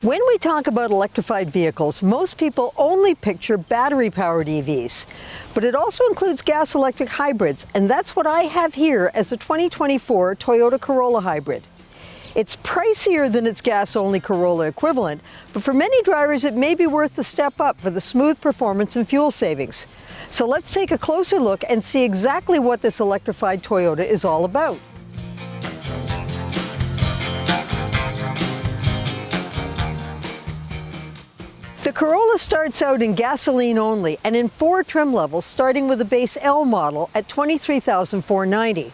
When we talk about electrified vehicles, most people only picture battery-powered EVs, but it also includes gas-electric hybrids, and that's what I have here as a 2024 Toyota Corolla Hybrid. It's pricier than its gas-only Corolla equivalent, but for many drivers it may be worth the step up for the smooth performance and fuel savings. So let's take a closer look and see exactly what this electrified Toyota is all about. The Corolla starts out in gasoline only and in 4 trim levels, starting with the base L model at $23,490.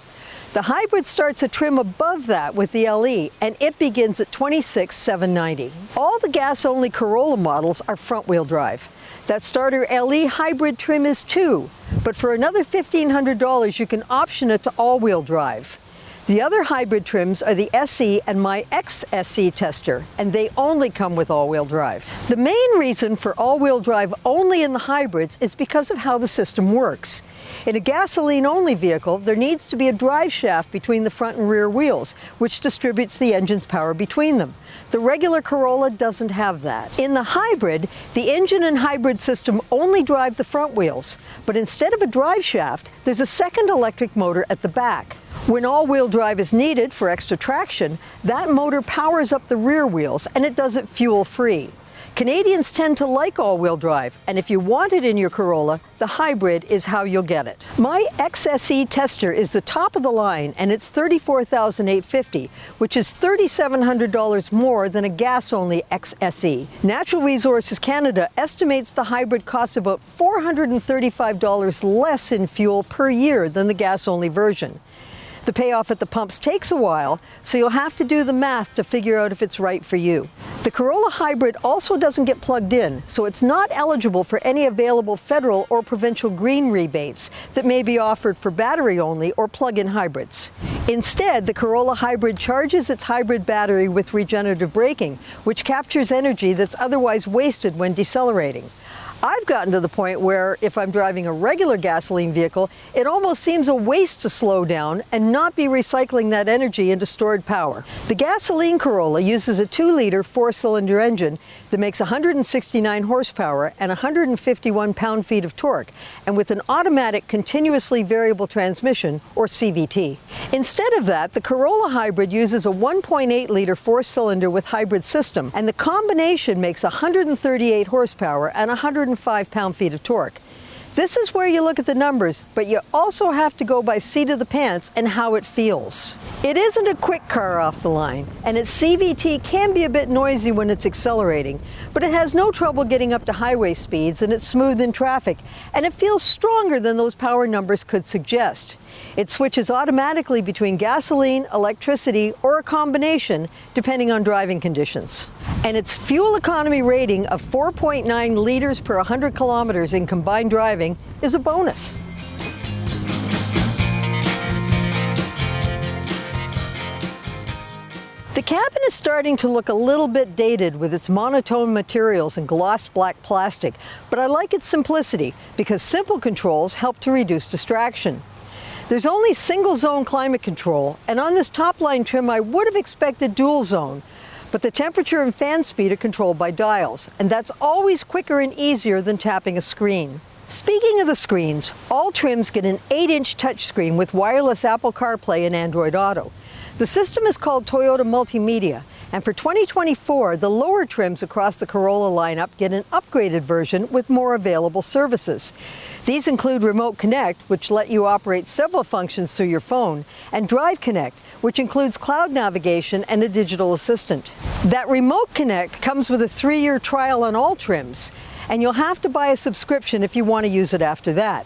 The Hybrid starts a trim above that with the LE, and it begins at $26,790. All the gas-only Corolla models are front-wheel drive. That starter LE Hybrid trim is too, but for another $1,500 you can option it to all-wheel drive. The other hybrid trims are the SE and my XSE tester, and they only come with all-wheel drive. The main reason for all-wheel drive only in the hybrids is because of how the system works. In a gasoline-only vehicle, there needs to be a drive shaft between the front and rear wheels, which distributes the engine's power between them. The regular Corolla doesn't have that. In the hybrid, the engine and hybrid system only drive the front wheels, but instead of a drive shaft, there's a second electric motor at the back. When all-wheel drive is needed for extra traction, that motor powers up the rear wheels, and it does it fuel-free. Canadians tend to like all-wheel drive, and if you want it in your Corolla, the hybrid is how you'll get it. My XSE tester is the top of the line, and it's $34,850, which is $3,700 more than a gas-only XSE. Natural Resources Canada estimates the hybrid costs about $435 less in fuel per year than the gas-only version. The payoff at the pumps takes a while, so you'll have to do the math to figure out if it's right for you. The Corolla Hybrid also doesn't get plugged in, so it's not eligible for any available federal or provincial green rebates that may be offered for battery-only or plug-in hybrids. Instead, the Corolla Hybrid charges its hybrid battery with regenerative braking, which captures energy that's otherwise wasted when decelerating. I've gotten to the point where, if I'm driving a regular gasoline vehicle, it almost seems a waste to slow down and not be recycling that energy into stored power. The gasoline Corolla uses a 2-liter 4-cylinder engine that makes 169 horsepower and 151 pound-feet of torque, and with an automatic continuously variable transmission, or CVT. Instead of that, the Corolla Hybrid uses a 1.8-liter 4-cylinder with hybrid system, and the combination makes 138 horsepower and 105 pound-feet of torque. This is where you look at the numbers, but you also have to go by seat of the pants and how it feels. It isn't a quick car off the line, and its CVT can be a bit noisy when it's accelerating, but it has no trouble getting up to highway speeds, and it's smooth in traffic, and it feels stronger than those power numbers could suggest. It switches automatically between gasoline, electricity, or a combination, depending on driving conditions. And its fuel economy rating of 4.9 liters per 100 kilometers in combined driving is a bonus. The cabin is starting to look a little bit dated with its monotone materials and gloss black plastic, but I like its simplicity because simple controls help to reduce distraction. There's only single zone climate control, and on this top line trim I would have expected dual zone, but the temperature and fan speed are controlled by dials, and that's always quicker and easier than tapping a screen. Speaking of the screens, all trims get an 8-inch touchscreen with wireless Apple CarPlay and Android Auto. The system is called Toyota Multimedia, and for 2024, the lower trims across the Corolla lineup get an upgraded version with more available services. These include Remote Connect, which let you operate several functions through your phone, and Drive Connect, which includes cloud navigation and a digital assistant. That Remote Connect comes with a 3-year trial on all trims, and you'll have to buy a subscription if you want to use it after that.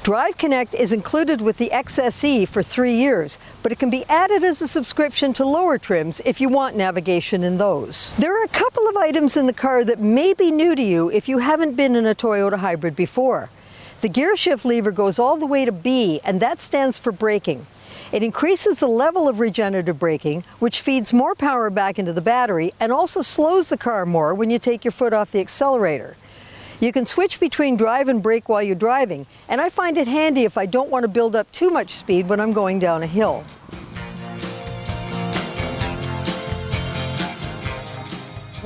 Drive Connect is included with the XSE for 3 years, but it can be added as a subscription to lower trims if you want navigation in those. There are a couple of items in the car that may be new to you if you haven't been in a Toyota Hybrid before. The gear shift lever goes all the way to B, and that stands for braking. It increases the level of regenerative braking, which feeds more power back into the battery and also slows the car more when you take your foot off the accelerator. You can switch between drive and brake while you're driving, and I find it handy if I don't want to build up too much speed when I'm going down a hill.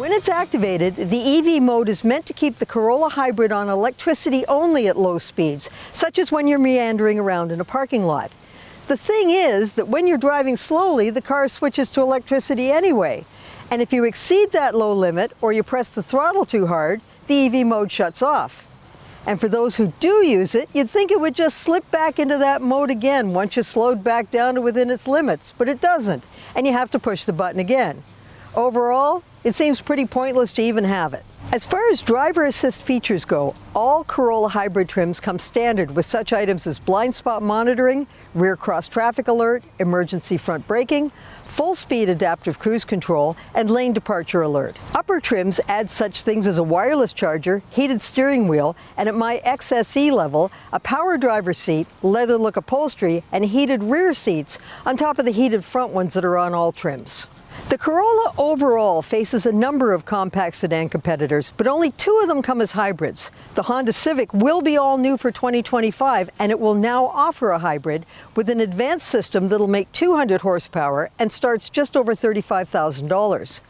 When it's activated, the EV mode is meant to keep the Corolla Hybrid on electricity only at low speeds, such as when you're meandering around in a parking lot. The thing is that when you're driving slowly, the car switches to electricity anyway. And if you exceed that low limit or you press the throttle too hard, the EV mode shuts off. And for those who do use it, you'd think it would just slip back into that mode again once you slowed back down to within its limits, but it doesn't, and you have to push the button again. Overall, it seems pretty pointless to even have it. As far as driver assist features go, all Corolla Hybrid trims come standard with such items as blind spot monitoring, rear cross traffic alert, emergency front braking, full speed adaptive cruise control, and lane departure alert. Upper trims add such things as a wireless charger, heated steering wheel, and at my XSE level, a power driver seat, leather look upholstery, and heated rear seats on top of the heated front ones that are on all trims. The Corolla overall faces a number of compact sedan competitors, but only 2 of them come as hybrids. The Honda Civic will be all new for 2025, and it will now offer a hybrid with an advanced system that'll make 200 horsepower and starts just over $35,000.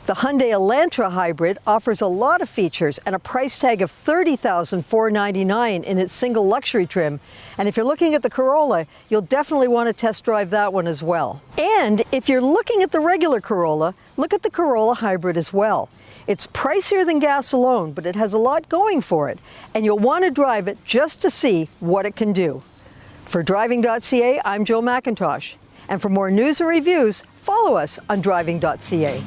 The Hyundai Elantra Hybrid offers a lot of features and a price tag of $30,499 in its single luxury trim. And if you're looking at the Corolla, you'll definitely want to test drive that one as well. And if you're looking at the regular Corolla, look at the Corolla Hybrid as well. It's pricier than gas alone, but it has a lot going for it, and you'll want to drive it just to see what it can do. For Driving.ca, I'm Jill McIntosh. And for more news and reviews, follow us on Driving.ca.